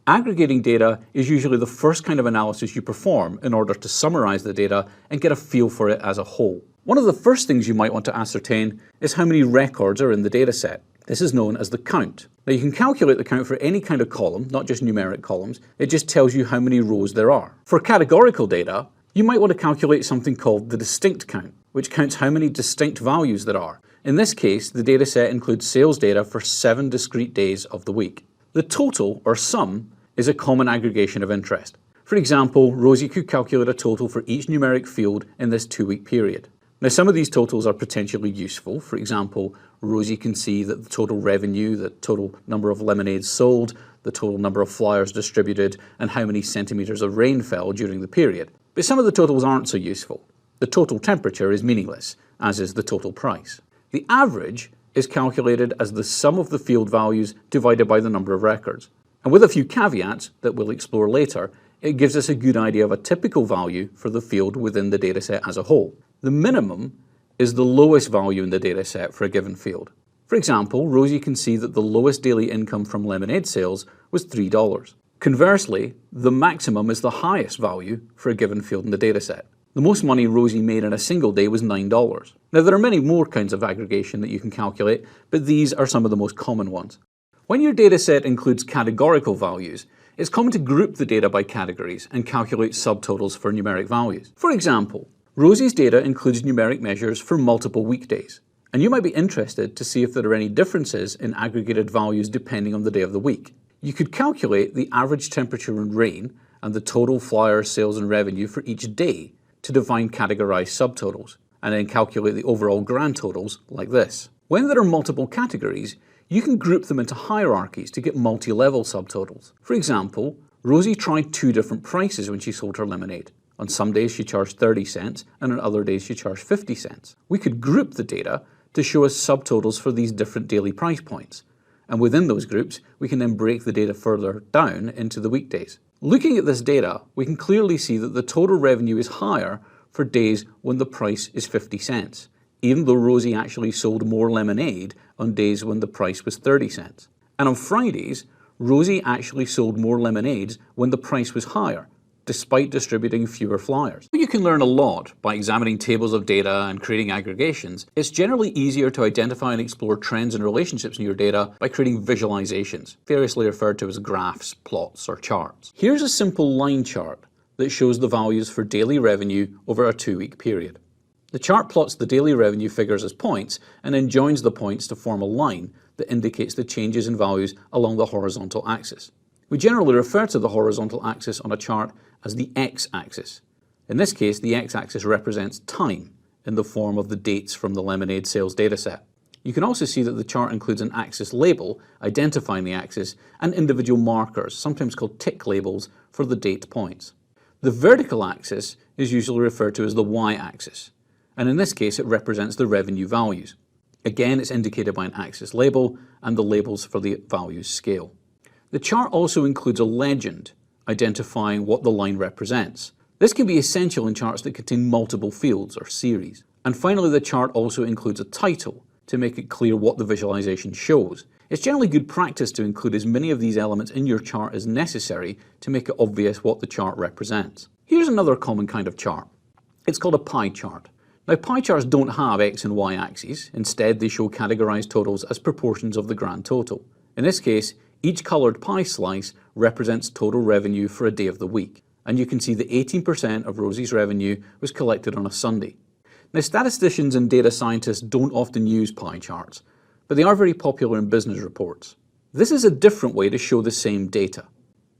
Aggregating data is usually the first kind of analysis you perform in order to summarize the data and get a feel for it as a whole. One of the first things you might want to ascertain is how many records are in the dataset. This is known as the count. Now you can calculate the count for any kind of column, not just numeric columns. It just tells you how many rows there are. For categorical data, you might want to calculate something called the distinct count, which counts how many distinct values there are. In this case, the dataset includes sales data for 7 discrete days of the week. The total, or sum, is a common aggregation of interest. For example, Rosie could calculate a total for each numeric field in this 2-week period. Now some of these totals are potentially useful. For example, Rosie can see that the total revenue, the total number of lemonades sold, the total number of flyers distributed, and how many centimeters of rain fell during the period. But some of the totals aren't so useful. The total temperature is meaningless, as is the total price. The average is calculated as the sum of the field values divided by the number of records. And with a few caveats that we'll explore later, it gives us a good idea of a typical value for the field within the dataset as a whole. The minimum is the lowest value in the dataset for a given field. For example, Rosie can see that the lowest daily income from lemonade sales was $3. Conversely, the maximum is the highest value for a given field in the dataset. The most money Rosie made in a single day was $9. Now there are many more kinds of aggregation that you can calculate, but these are some of the most common ones. When your dataset includes categorical values, it's common to group the data by categories and calculate subtotals for numeric values. For example, Rosie's data includes numeric measures for multiple weekdays, and you might be interested to see if there are any differences in aggregated values depending on the day of the week. You could calculate the average temperature and rain and the total flyer sales and revenue for each day to define categorized subtotals, and then calculate the overall grand totals like this. When there are multiple categories, you can group them into hierarchies to get multi-level subtotals. For example, Rosie tried 2 different prices when she sold her lemonade. On some days she charged 30 cents, and on other days she charged 50 cents. We could group the data to show us subtotals for these different daily price points. And within those groups, we can then break the data further down into the weekdays. Looking at this data, we can clearly see that the total revenue is higher for days when the price is 50 cents. Even though Rosie actually sold more lemonade on days when the price was 30 cents. And on Fridays, Rosie actually sold more lemonades when the price was higher, despite distributing fewer flyers. You can learn a lot by examining tables of data and creating aggregations. It's generally easier to identify and explore trends and relationships in your data by creating visualizations, variously referred to as graphs, plots, or charts. Here's a simple line chart that shows the values for daily revenue over a 2-week period. The chart plots the daily revenue figures as points and then joins the points to form a line that indicates the changes in values along the horizontal axis. We generally refer to the horizontal axis on a chart as the x-axis. In this case, the x-axis represents time in the form of the dates from the lemonade sales dataset. You can also see that the chart includes an axis label identifying the axis and individual markers, sometimes called tick labels, for the date points. The vertical axis is usually referred to as the y-axis, and in this case it represents the revenue values. Again, it's indicated by an axis label and the labels for the values scale. The chart also includes a legend identifying what the line represents. This can be essential in charts that contain multiple fields or series. And finally, the chart also includes a title to make it clear what the visualization shows. It's generally good practice to include as many of these elements in your chart as necessary to make it obvious what the chart represents. Here's another common kind of chart. It's called a pie chart. Now, pie charts don't have x and y axes. Instead, they show categorized totals as proportions of the grand total. In this case, each colored pie slice represents total revenue for a day of the week. And you can see that 18% of Rosie's revenue was collected on a Sunday. Now, statisticians and data scientists don't often use pie charts, but they are very popular in business reports. This is a different way to show the same data.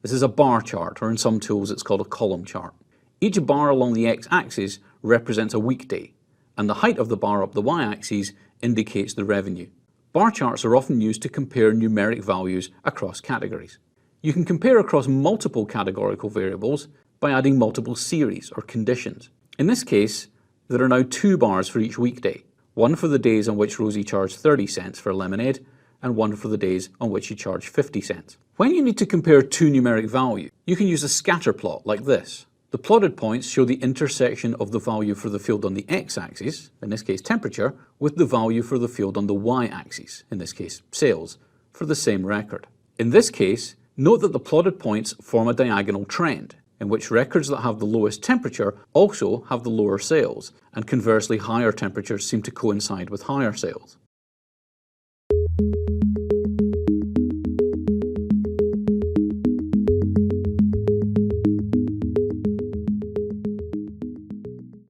This is a bar chart, or in some tools it's called a column chart. Each bar along the x-axis represents a weekday, and the height of the bar up the y-axis indicates the revenue. Bar charts are often used to compare numeric values across categories. You can compare across multiple categorical variables by adding multiple series or conditions. In this case, there are now 2 bars for each weekday, one for the days on which Rosie charged 30 cents for lemonade, and one for the days on which she charged 50 cents. When you need to compare 2 numeric values, you can use a scatter plot like this. The plotted points show the intersection of the value for the field on the x-axis, in this case temperature, with the value for the field on the y-axis, in this case sales, for the same record. In this case, Note that the plotted points form a diagonal trend, in which records that have the lowest temperature also have the lower sales, and conversely higher temperatures seem to coincide with higher sales.